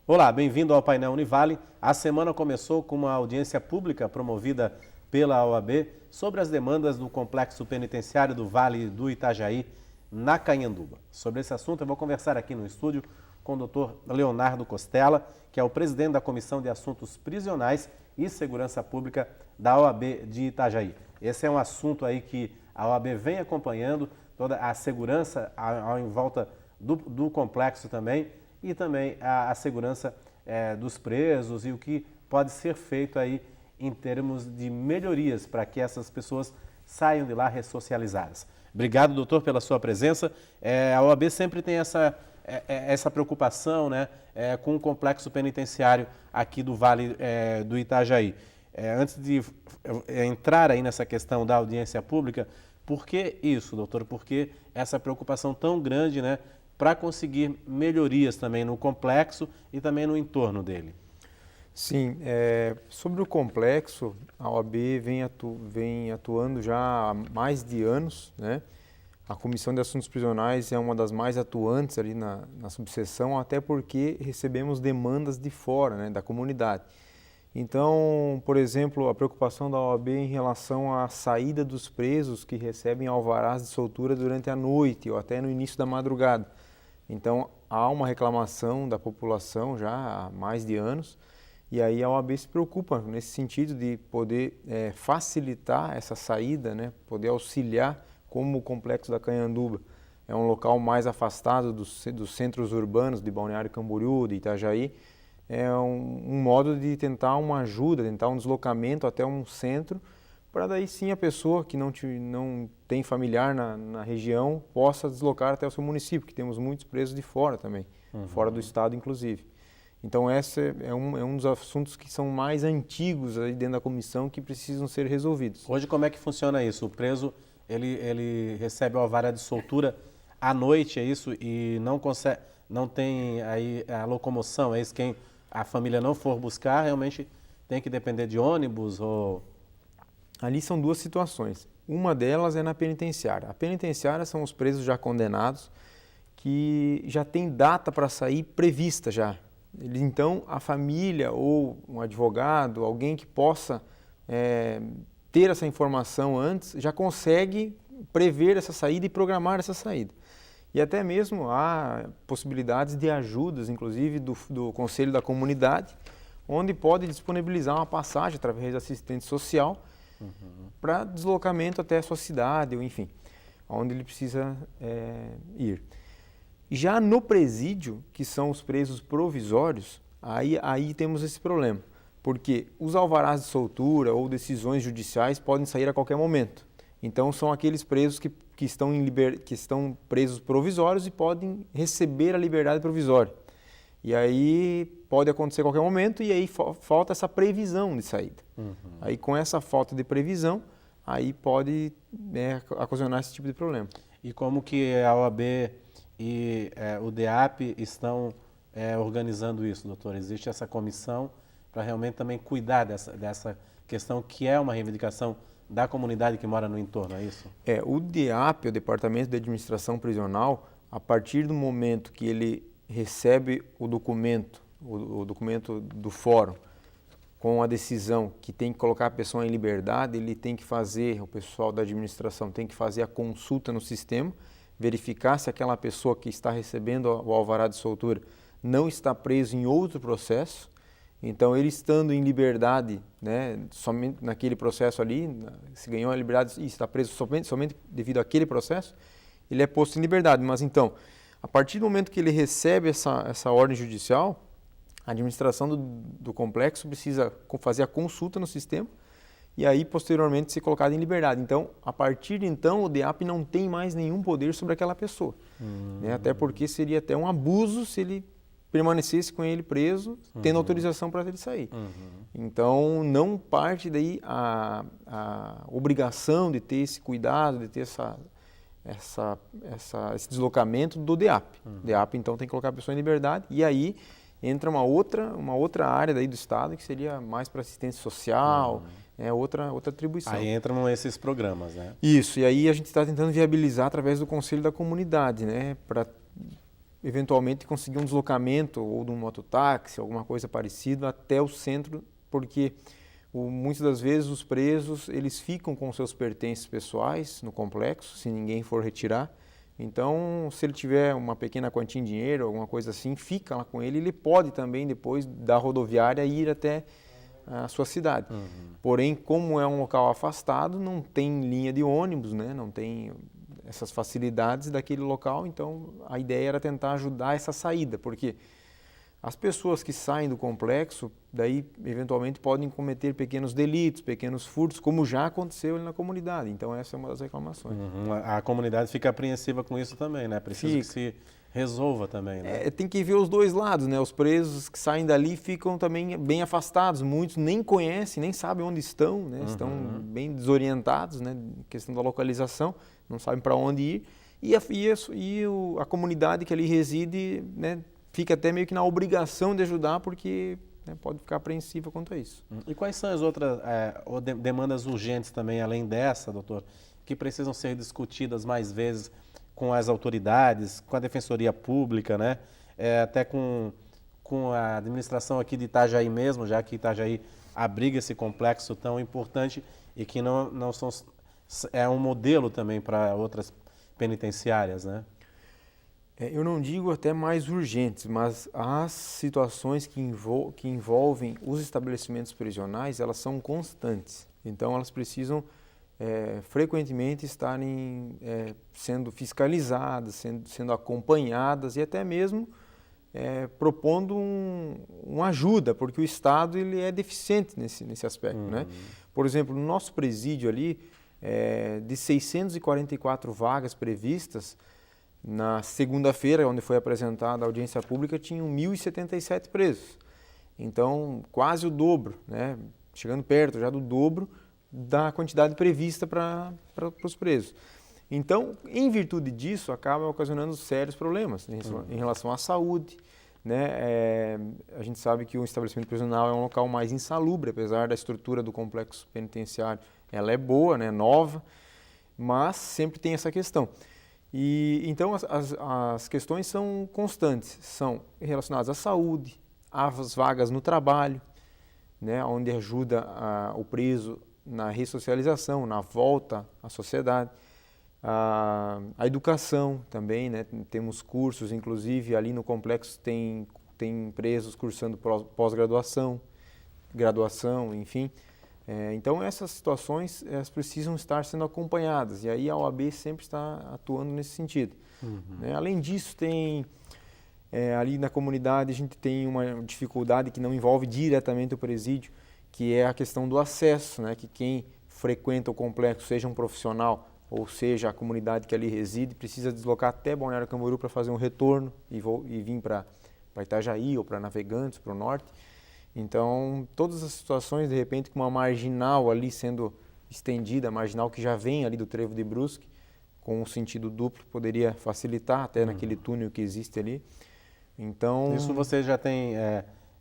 Olá, bem-vindo ao painel Univale. A semana começou com uma audiência pública promovida pela OAB sobre as demandas do complexo penitenciário do Vale do Itajaí, na Canhanduba. Sobre esse assunto, eu vou conversar aqui no estúdio com o Dr. Leonardo Costella, que é o presidente da Comissão de Assuntos Prisionais e Segurança Pública da OAB de Itajaí. Esse é um assunto aí que a OAB vem acompanhando, toda a segurança em volta do complexo também, e também a segurança dos presos e o que pode ser feito aí em termos de melhorias para que essas pessoas saiam de lá ressocializadas. Obrigado, doutor, pela sua presença. A OAB sempre tem essa preocupação, né, com o complexo penitenciário aqui do Vale do Itajaí. Antes de entrar aí nessa questão da audiência pública, por que isso, doutor? Por que essa preocupação tão grande, né, para conseguir melhorias também no complexo e também no entorno dele? Sim, sobre o complexo, a OAB vem atuando já há mais de anos, né? A Comissão de Assuntos Prisionais é uma das mais atuantes ali na subseção, até porque recebemos demandas de fora, né, da comunidade. Então, por exemplo, a preocupação da OAB em relação à saída dos presos que recebem alvarás de soltura durante a noite ou até no início da madrugada. Então, há uma reclamação da população já há mais de anos, e aí a OAB se preocupa nesse sentido de poder facilitar essa saída, né? Poder auxiliar, como o Complexo da Canhanduba é um local mais afastado dos centros urbanos de Balneário Camboriú, de Itajaí, é um modo de tentar uma ajuda, tentar um deslocamento até um centro, para daí sim a pessoa que não tem familiar na região possa deslocar até o seu município, que temos muitos presos de fora também, fora do estado inclusive. Então esse é um dos assuntos que são mais antigos aí dentro da comissão que precisam ser resolvidos. Hoje como é que funciona isso? O preso ele recebe o alvará de soltura à noite, é isso? E não tem aí a locomoção, é isso? Quem a família não for buscar realmente tem que depender de ônibus ou... Ali são duas situações. Uma delas é na penitenciária. A penitenciária são os presos já condenados que já tem data para sair prevista já. Então, a família ou um advogado, alguém que possa ter essa informação antes, já consegue prever essa saída e programar essa saída. E até mesmo há possibilidades de ajudas, inclusive do Conselho da Comunidade, onde pode disponibilizar uma passagem através da assistente social para deslocamento até a sua cidade, ou enfim, onde ele precisa ir. Já no presídio, que são os presos provisórios, aí temos esse problema, porque os alvarás de soltura ou decisões judiciais podem sair a qualquer momento. Então, são aqueles presos que estão presos provisórios e podem receber a liberdade provisória. E aí pode acontecer a qualquer momento e aí falta essa previsão de saída. Aí com essa falta de previsão, aí pode ocasionar esse tipo de problema. E como que a OAB e o DEAP estão organizando isso, doutor? Existe essa comissão para realmente também cuidar dessa questão que é uma reivindicação da comunidade que mora no entorno, é isso? O DEAP, o Departamento de Administração Prisional, a partir do momento que ele recebe o documento do fórum com a decisão que tem que colocar a pessoa em liberdade, ele tem que fazer, o pessoal da administração tem que fazer a consulta no sistema, verificar se aquela pessoa que está recebendo o alvará de soltura não está preso em outro processo. Então, ele estando em liberdade, né, somente naquele processo ali, se ganhou a liberdade e está preso somente devido àquele processo, ele é posto em liberdade. Mas então, a partir do momento que ele recebe essa ordem judicial, a administração do complexo precisa fazer a consulta no sistema e aí, posteriormente, ser colocado em liberdade. Então, a partir de então, o DEAP não tem mais nenhum poder sobre aquela pessoa. Né? Até porque seria até um abuso se ele permanecesse com ele preso, tendo autorização para ele sair. Então, não parte daí a obrigação de ter esse cuidado, de ter esse deslocamento do DEAP. O DEAP, então, tem que colocar a pessoa em liberdade e aí entra uma outra área daí do Estado que seria mais para assistência social, outra atribuição. Aí entram esses programas, né? Isso, e aí a gente está tentando viabilizar através do Conselho da Comunidade, né, para eventualmente conseguir um deslocamento ou de um mototáxi, alguma coisa parecida, até o centro, porque muitas das vezes os presos eles ficam com seus pertences pessoais no complexo, se ninguém for retirar. Então, se ele tiver uma pequena quantia em dinheiro, alguma coisa assim, fica lá com ele. Ele pode também, depois da rodoviária, ir até a sua cidade. Porém, como é um local afastado, não tem linha de ônibus, né? Não tem essas facilidades daquele local. Então, a ideia era tentar ajudar essa saída, porque as pessoas que saem do complexo, daí, eventualmente, podem cometer pequenos delitos, pequenos furtos, como já aconteceu ali na comunidade. Então, essa é uma das reclamações. A comunidade fica apreensiva com isso também, né? Precisa que se resolva também, né? Tem que ver os dois lados, né? Os presos que saem dali ficam também bem afastados. Muitos nem conhecem, nem sabem onde estão, né? Estão bem desorientados, né? Questão da localização, não sabem para onde ir. E a comunidade que ali reside, né? Fica até meio que na obrigação de ajudar, porque pode ficar apreensiva quanto a isso. E quais são as outras demandas urgentes também, além dessa, doutor, que precisam ser discutidas mais vezes com as autoridades, com a Defensoria Pública, né? Até com a administração aqui de Itajaí mesmo, já que Itajaí abriga esse complexo tão importante e que é um modelo também para outras penitenciárias, né? Eu não digo até mais urgentes, mas as situações que envolvem os estabelecimentos prisionais, elas são constantes. Então, elas precisam frequentemente estarem sendo fiscalizadas, sendo acompanhadas e até mesmo propondo uma ajuda, porque o Estado ele é deficiente nesse aspecto, né? Por exemplo, no nosso presídio ali, de 644 vagas previstas, na segunda-feira, onde foi apresentada a audiência pública, tinham 1.077 presos. Então, quase o dobro, né? Chegando perto já do dobro da quantidade prevista para os presos. Então, em virtude disso, acaba ocasionando sérios problemas em relação à saúde, né? A gente sabe que o estabelecimento prisional é um local mais insalubre, apesar da estrutura do complexo penitenciário. Ela é boa, né? Nova, mas sempre tem essa questão. E então as questões são constantes, são relacionadas à saúde, às vagas no trabalho, né, onde ajuda o preso na ressocialização, na volta à sociedade, a educação também, né, temos cursos, inclusive ali no complexo tem presos cursando pós-graduação, graduação, enfim. Então, essas situações elas precisam estar sendo acompanhadas e aí a OAB sempre está atuando nesse sentido. Né? Além disso, ali na comunidade a gente tem uma dificuldade que não envolve diretamente o presídio, que é a questão do acesso, né? Que quem frequenta o complexo, seja um profissional ou seja a comunidade que ali reside, precisa deslocar até Balneário Camboriú para fazer um retorno e vir para Itajaí ou para Navegantes, para o norte. Então, todas as situações, de repente, com uma marginal ali sendo estendida, a marginal que já vem ali do Trevo de Brusque, com um sentido duplo, poderia facilitar até naquele túnel que existe ali. Então... Isso você já tem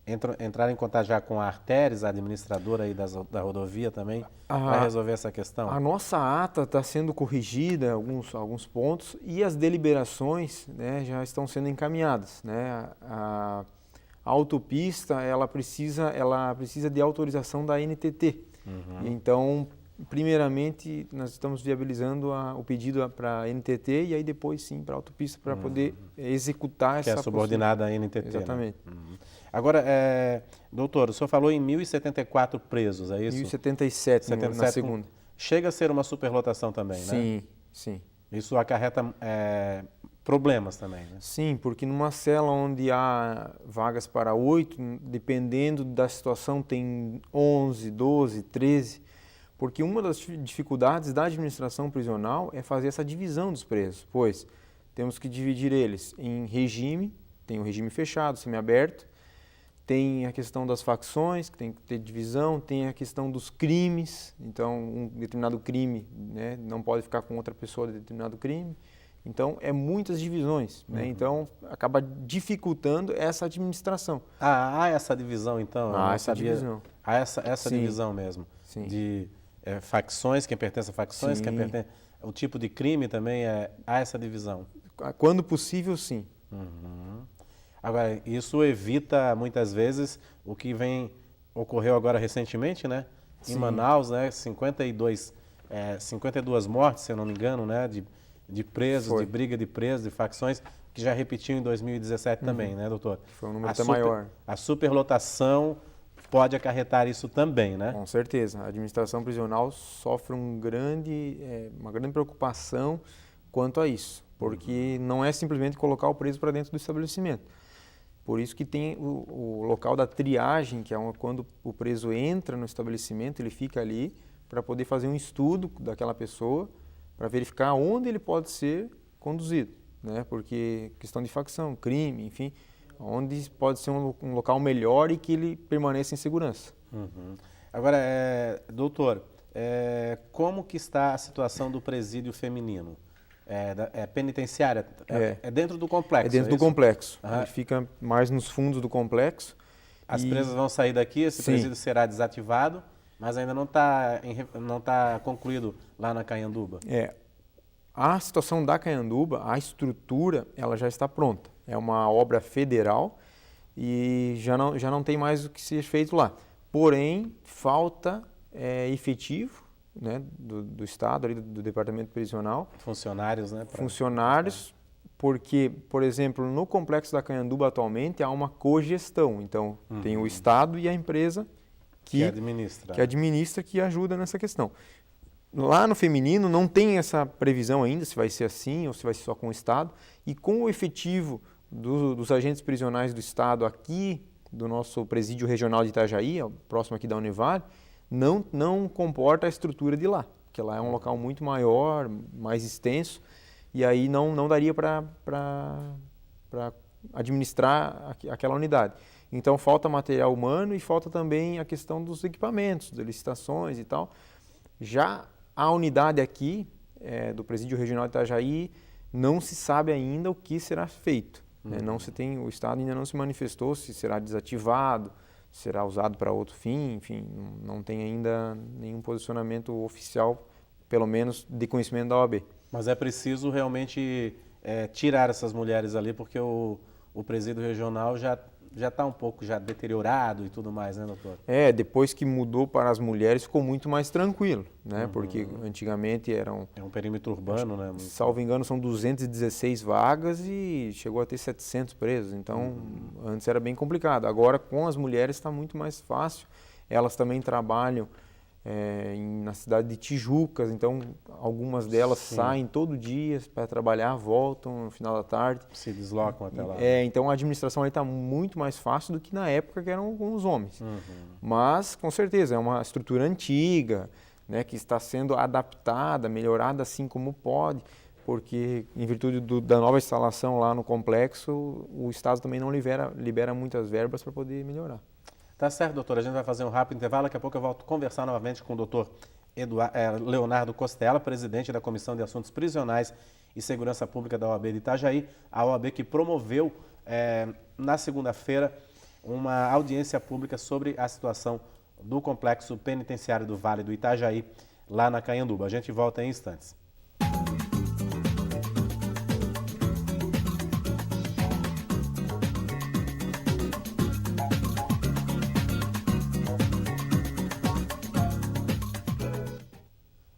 entrar em contato já com a Arteres, a administradora aí da rodovia também, para resolver essa questão? A nossa ata está sendo corrigida, alguns pontos, e as deliberações, né, já estão sendo encaminhadas, né? A autopista, ela precisa de autorização da NTT. Então, primeiramente, nós estamos viabilizando o pedido para a NTT e aí depois sim para a autopista para poder executar essa... Que é subordinada à NTT. Exatamente. Né? Agora, doutor, o senhor falou em 1.074 presos, é isso? 1.077 na segunda. Chega a ser uma superlotação também, né? Sim, sim. Isso acarreta problemas também, né? Sim, porque numa cela onde há vagas para 8, dependendo da situação, tem 11, 12, 13, porque uma das dificuldades da administração prisional é fazer essa divisão dos presos, pois temos que dividir eles em regime, tem o regime fechado, semiaberto, tem a questão das facções, que tem que ter divisão, tem a questão dos crimes, então um determinado crime, né, não pode ficar com outra pessoa de determinado crime. Então, muitas divisões, né? Então, acaba dificultando essa administração. Há essa divisão, então? Há essa divisão. Há essa divisão mesmo? Sim. De facções, quem pertence a facções, quem pertence... O tipo de crime também, há essa divisão? Quando possível, sim. Uhum. Agora, isso evita muitas vezes o que ocorreu agora recentemente, né? Em Sim. Manaus, né? 52 mortes, se eu não me engano, né? De presos, Foi. de briga de presos, de facções, que já repetiu em 2017 também, né, doutor? Foi um número até maior. A superlotação pode acarretar isso também, né? Com certeza. A administração prisional sofre uma grande preocupação quanto a isso, porque não é simplesmente colocar o preso para dentro do estabelecimento. Por isso que tem o local da triagem, que é quando o preso entra no estabelecimento, ele fica ali para poder fazer um estudo daquela pessoa, para verificar onde ele pode ser conduzido, né? Porque questão de facção, crime, enfim, onde pode ser um local melhor e que ele permaneça em segurança. Uhum. Agora, doutor, como que está a situação do presídio feminino? Penitenciária? É dentro do complexo? É dentro do isso? complexo. Uhum. Ele fica mais nos fundos do complexo. As presas vão sair daqui, esse presídio será desativado, mas ainda não está concluído lá na Cayanduba. A situação da Cayanduba, a estrutura, ela já está pronta. É uma obra federal e já não tem mais o que ser feito lá. Porém, falta efetivo, né, do Estado, ali, do Departamento Prisional. Funcionários, né? Funcionários, porque, por exemplo, no complexo da Cayanduba atualmente há uma cogestão. Então, tem o Estado e a empresa que administra, que ajuda nessa questão. Lá no feminino não tem essa previsão ainda, se vai ser assim ou se vai ser só com o Estado. E com o efetivo dos agentes prisionais do Estado aqui, do nosso presídio regional de Itajaí, próximo aqui da Univale, não comporta a estrutura de lá, porque lá é um local muito maior, mais extenso, e aí não daria para administrar aquela unidade. Então falta material humano e falta também a questão dos equipamentos, das licitações e tal. Já a unidade aqui, do Presídio Regional de Itajaí, não se sabe ainda o que será feito. Né? O Estado ainda não se manifestou se será desativado, será usado para outro fim, enfim, não tem ainda nenhum posicionamento oficial, pelo menos de conhecimento da OAB. Mas é preciso realmente tirar essas mulheres ali, porque o presídio regional já está um pouco deteriorado e tudo mais, né, doutor? Depois que mudou para as mulheres ficou muito mais tranquilo, né? Porque antigamente eram... É um perímetro urbano, né? Salvo engano, são 216 vagas e chegou a ter 700 presos. Então, antes era bem complicado. Agora, com as mulheres está muito mais fácil. Elas também trabalham na cidade de Tijucas, então algumas delas saem todo dia para trabalhar, voltam no final da tarde. Se deslocam até lá. Então a administração está muito mais fácil do que na época que eram com os homens. Mas, com certeza, é uma estrutura antiga, né, que está sendo adaptada, melhorada assim como pode, porque em virtude da nova instalação lá no complexo, o Estado também não libera muitas verbas para poder melhorar. Tá certo, doutor. A gente vai fazer um rápido intervalo. Daqui a pouco eu volto a conversar novamente com o doutor Leonardo Costella, presidente da Comissão de Assuntos Prisionais e Segurança Pública da OAB de Itajaí, a OAB que promoveu na segunda-feira uma audiência pública sobre a situação do complexo penitenciário do Vale do Itajaí, lá na Cayanduba. A gente volta em instantes.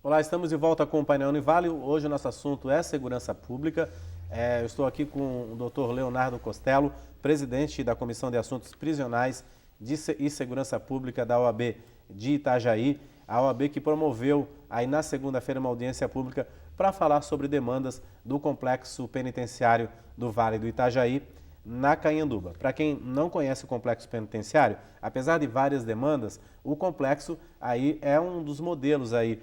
Olá, estamos de volta com o Painel Univale. Hoje o nosso assunto é segurança pública. Eu estou aqui com o Dr. Leonardo Costella, presidente da Comissão de Assuntos Prisionais e Segurança Pública da OAB de Itajaí. A OAB que promoveu aí na segunda-feira uma audiência pública para falar sobre demandas do complexo penitenciário do Vale do Itajaí, na Cayanduba. Para quem não conhece o complexo penitenciário, apesar de várias demandas, o complexo aí é um dos modelos aí,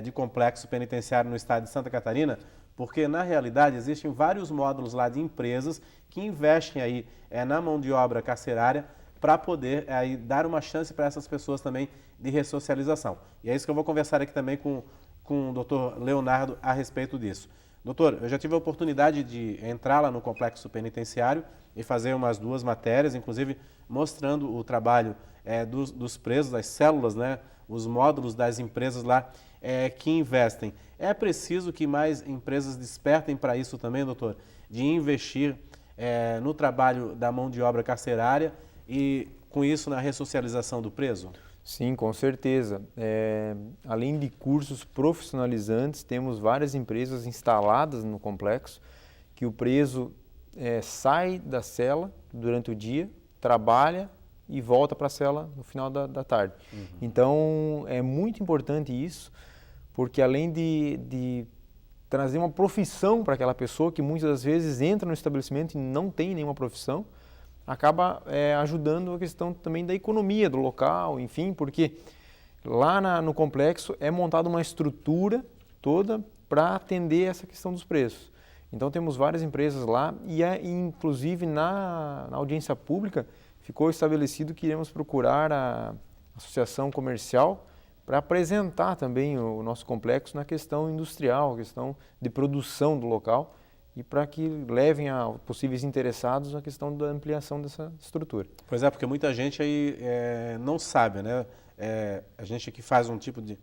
de complexo penitenciário no estado de Santa Catarina, porque na realidade existem vários módulos lá de empresas que investem aí na mão de obra carcerária para poder aí dar uma chance para essas pessoas também de ressocialização. E é isso que eu vou conversar aqui também com o Dr. Leonardo a respeito disso. Doutor, eu já tive a oportunidade de entrar lá no complexo penitenciário e fazer umas 2 matérias, inclusive mostrando o trabalho dos presos, das células, né, os módulos das empresas lá que investem. É preciso que mais empresas despertem para isso também, doutor, de investir no trabalho da mão de obra carcerária e, com isso, na ressocialização do preso? Sim, com certeza. Além de cursos profissionalizantes, temos várias empresas instaladas no complexo que o preso sai da cela durante o dia, trabalha e volta para a cela no final da tarde. Uhum. Então, é muito importante isso, porque além de trazer uma profissão para aquela pessoa que muitas das vezes entra no estabelecimento e não tem nenhuma profissão, acaba ajudando a questão também da economia do local, enfim, porque lá no complexo é montada uma estrutura toda para atender essa questão dos preços. Então temos várias empresas lá e inclusive na audiência pública ficou estabelecido que iremos procurar a associação comercial para apresentar também o nosso complexo na questão industrial, questão de produção do local, e para que levem a possíveis interessados na questão da ampliação dessa estrutura. Pois é, porque muita gente aí não sabe, né? A gente aqui faz um tipo de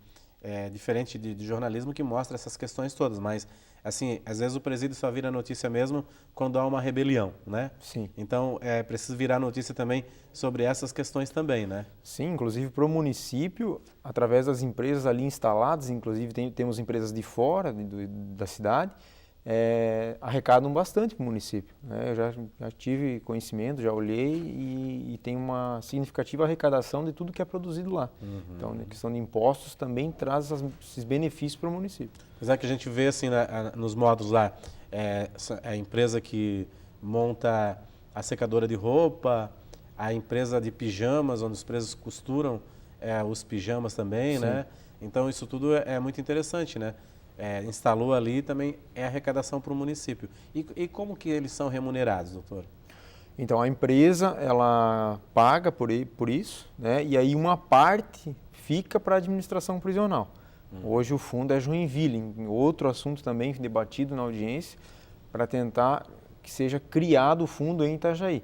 diferente de jornalismo que mostra essas questões todas, mas assim, às vezes o presídio só vira notícia mesmo quando há uma rebelião, né? Sim. Então é preciso virar notícia também sobre essas questões também, né? Sim, inclusive para o município, através das empresas ali instaladas, inclusive temos empresas de fora da cidade, arrecadam bastante para o município, né? Eu já tive conhecimento, já olhei e tem uma significativa arrecadação de tudo que é produzido lá. Uhum. Então, a questão de impostos também traz esses benefícios para o município. Apesar que a gente vê assim nos módulos lá, a empresa que monta a secadora de roupa, a empresa de pijamas, onde os presos costuram os pijamas também, sim, né? Então, isso tudo é muito interessante, né? Instalou ali também arrecadação para o município. E como que eles são remunerados, doutor? Então, a empresa, ela paga por isso, né? E aí uma parte fica para a administração prisional. Hoje o fundo é Joinville, outro assunto também debatido na audiência, para tentar que seja criado o fundo em Itajaí.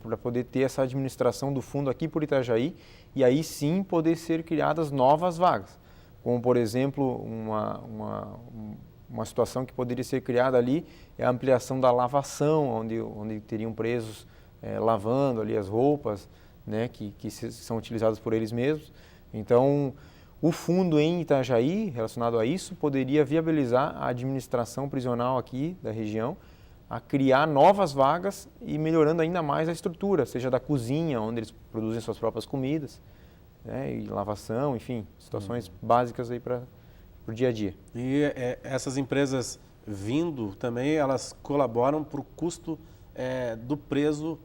Para poder ter essa administração do fundo aqui por Itajaí e aí sim poder ser criadas novas vagas. Como, por exemplo, uma situação que poderia ser criada ali é a ampliação da lavação, onde teriam presos lavando ali as roupas, né, que são utilizadas por eles mesmos. Então, o fundo em Itajaí, relacionado a isso, poderia viabilizar a administração prisional aqui da região a criar novas vagas e melhorando ainda mais a estrutura, seja da cozinha, onde eles produzem suas próprias comidas, né, e lavação, enfim, situações básicas aí para o dia a dia. E essas empresas vindo também, elas colaboram para o custo do preso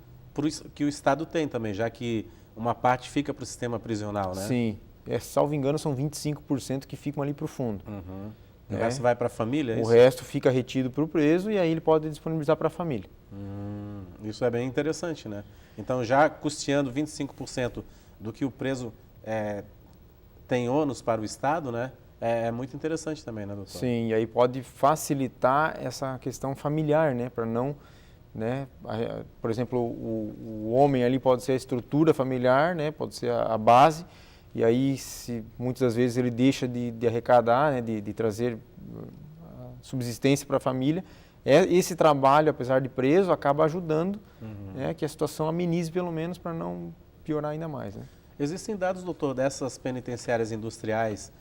que o Estado tem também, já que uma parte fica para o sistema prisional, né? Sim, salvo engano são 25% que ficam ali para o fundo. Uhum. O resto vai para a família? O resto fica retido para o preso e aí ele pode disponibilizar para a família. Isso é bem interessante, né? Então, já custeando 25% do que o preso tem ônus para o Estado, né? É muito interessante também, né, doutor? Sim, e aí pode facilitar essa questão familiar, né? Para não, né? Por exemplo, o homem ali pode ser a estrutura familiar, né? Pode ser a base. E aí, se muitas das vezes ele deixa de arrecadar, né, de trazer subsistência para a família, esse trabalho, apesar de preso, acaba ajudando, né, que a situação amenize pelo menos para não piorar ainda mais, né? Existem dados, doutor, dessas penitenciárias industriais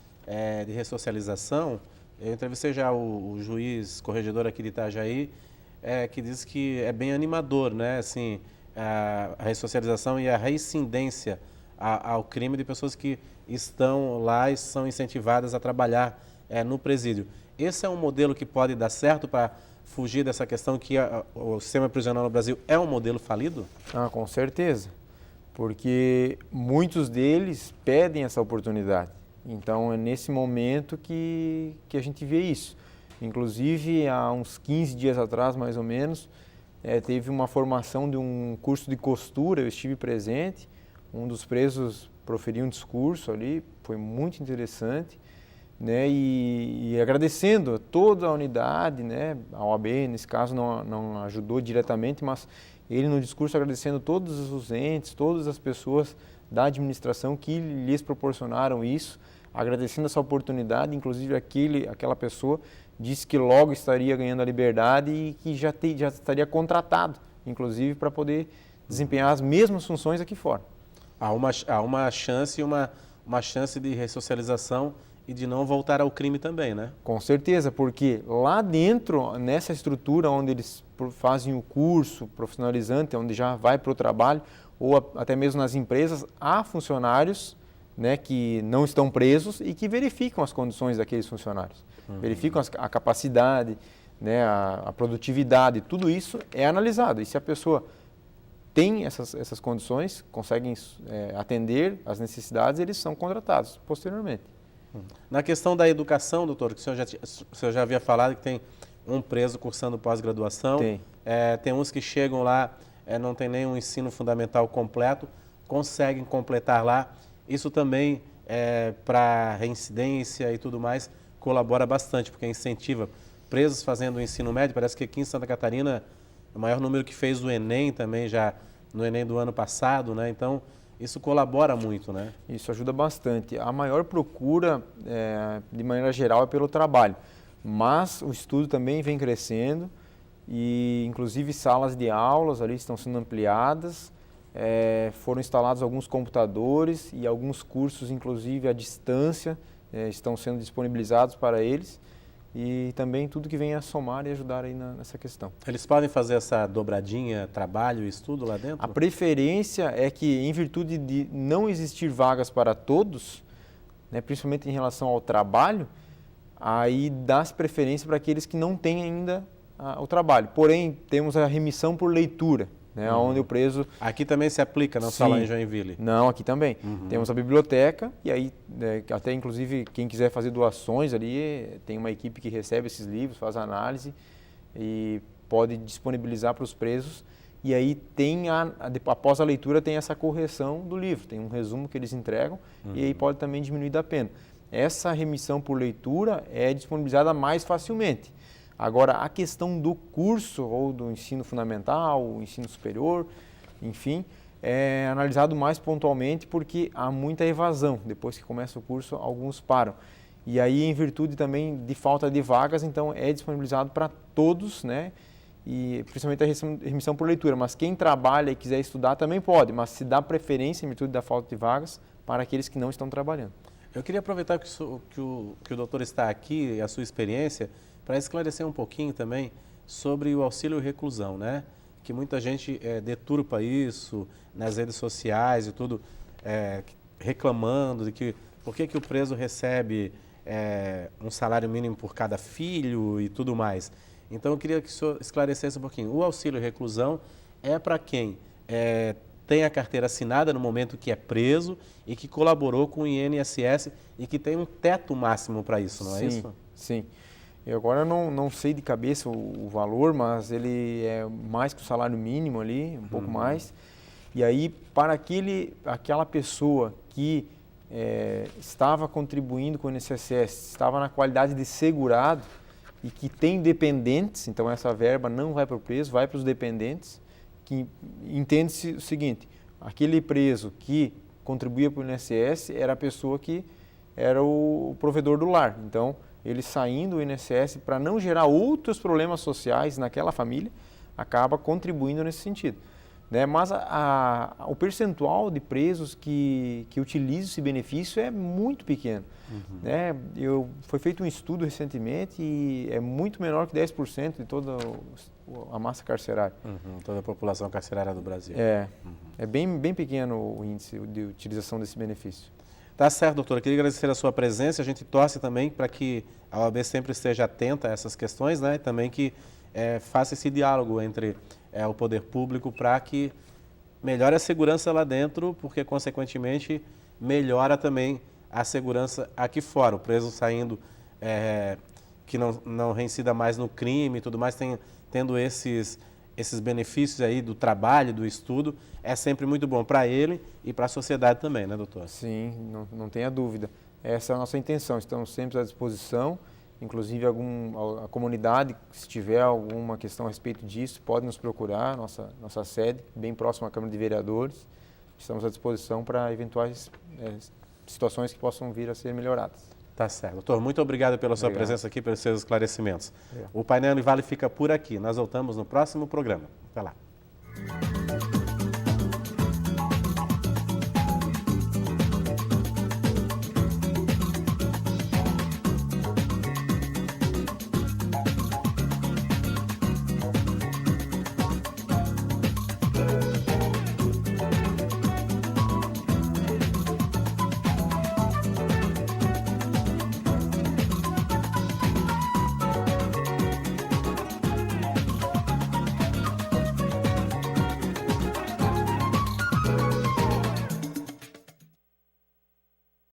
de ressocialização? Eu entrevistei já o juiz corregedor aqui de Itajaí, que diz que é bem animador, né? Assim, a ressocialização e a reincidência ao crime de pessoas que estão lá e são incentivadas a trabalhar no presídio. Esse é um modelo que pode dar certo para fugir dessa questão que o sistema prisional no Brasil é um modelo falido? Com certeza, porque muitos deles pedem essa oportunidade. Então é nesse momento que a gente vê isso. Inclusive, há uns 15 dias atrás, mais ou menos, teve uma formação de um curso de costura, eu estive presente. Um dos presos proferiu um discurso ali, foi muito interessante, né? E agradecendo a toda a unidade, né? A OAB, nesse caso, não ajudou diretamente, mas ele no discurso agradecendo todos os entes, todas as pessoas da administração que lhes proporcionaram isso, agradecendo essa oportunidade, inclusive aquela pessoa disse que logo estaria ganhando a liberdade e que já estaria contratado, inclusive, para poder desempenhar as mesmas funções aqui fora. Há uma chance, uma chance de ressocialização e de não voltar ao crime também, né? Com certeza, porque lá dentro, nessa estrutura onde eles fazem o curso profissionalizante, onde já vai para o trabalho, ou até mesmo nas empresas, há funcionários, né, que não estão presos e que verificam as condições daqueles funcionários. Verificam a capacidade, né, a produtividade, tudo isso é analisado. E se a pessoa tem essas condições, conseguem atender às necessidades, eles são contratados posteriormente. Na questão da educação, doutor, que o senhor já havia falado que tem um preso cursando pós-graduação, tem uns que chegam lá, não tem nenhum ensino fundamental completo, conseguem completar lá. Isso também, para reincidência e tudo mais, colabora bastante, porque incentiva presos fazendo o ensino médio. Parece que aqui em Santa Catarina, o maior número que fez o Enem também, já no Enem do ano passado, né? Então, isso colabora muito, né? Isso ajuda bastante. A maior procura, de maneira geral, é pelo trabalho, mas o estudo também vem crescendo e, inclusive, salas de aulas ali estão sendo ampliadas, foram instalados alguns computadores e alguns cursos, inclusive, à distância, estão sendo disponibilizados para eles. E também tudo que vem a somar e ajudar aí nessa questão. Eles podem fazer essa dobradinha, trabalho e estudo lá dentro? A preferência é que, em virtude de não existir vagas para todos, né, principalmente em relação ao trabalho, aí dá-se preferência para aqueles que não têm ainda o trabalho. Porém, temos a remissão por leitura, né, onde o preso... Aqui também se aplica, não só lá em Joinville? Não, aqui também. Temos a biblioteca e aí, até inclusive, quem quiser fazer doações ali, tem uma equipe que recebe esses livros, faz análise e pode disponibilizar para os presos. E aí, após a leitura, tem essa correção do livro, tem um resumo que eles entregam e aí pode também diminuir da pena. Essa remissão por leitura é disponibilizada mais facilmente. Agora, a questão do curso ou do ensino fundamental, ensino superior, enfim, é analisado mais pontualmente porque há muita evasão. Depois que começa o curso, alguns param. E aí, em virtude também de falta de vagas, então é disponibilizado para todos, né? E principalmente a remissão por leitura. Mas quem trabalha e quiser estudar também pode, mas se dá preferência, em virtude da falta de vagas, para aqueles que não estão trabalhando. Eu queria aproveitar que o doutor está aqui, a sua experiência, para esclarecer um pouquinho também sobre o auxílio reclusão, né? Que muita gente deturpa isso nas redes sociais e tudo, reclamando de que por que o preso recebe um salário mínimo por cada filho e tudo mais. Então, eu queria que o senhor esclarecesse um pouquinho. O auxílio reclusão é para quem tem a carteira assinada no momento que é preso e que colaborou com o INSS e que tem um teto máximo para isso, não é isso? Sim. Eu agora não sei de cabeça o valor, mas ele é mais que o salário mínimo ali, um pouco mais. E aí, para aquela pessoa que estava contribuindo com o INSS, estava na qualidade de segurado e que tem dependentes, então essa verba não vai para o preso, vai para os dependentes, que entende-se o seguinte, aquele preso que contribuía para o INSS era a pessoa que era o provedor do lar. Então, ele saindo do INSS para não gerar outros problemas sociais naquela família, acaba contribuindo nesse sentido. Né? Mas o percentual de presos que utilizam esse benefício é muito pequeno. Né? Foi feito um estudo recentemente e é muito menor que 10% de toda a massa carcerária. Toda a população carcerária do Brasil. É bem pequeno o índice de utilização desse benefício. Tá certo, doutora. Queria agradecer a sua presença. A gente torce também para que a OAB sempre esteja atenta a essas questões, né? E também que faça esse diálogo entre o poder público para que melhore a segurança lá dentro, porque, consequentemente, melhora também a segurança aqui fora. O preso saindo, que não reincida mais no crime e tudo mais, tendo esses benefícios aí do trabalho, do estudo, é sempre muito bom para ele e para a sociedade também, né, doutor? Sim, não tenha dúvida. Essa é a nossa intenção, estamos sempre à disposição, inclusive a comunidade, se tiver alguma questão a respeito disso, pode nos procurar, nossa sede, bem próxima à Câmara de Vereadores, estamos à disposição para eventuais situações que possam vir a ser melhoradas. Tá certo. Doutor, muito obrigado pela sua presença aqui, pelos seus esclarecimentos. O Painel Univale fica por aqui. Nós voltamos no próximo programa. Até lá.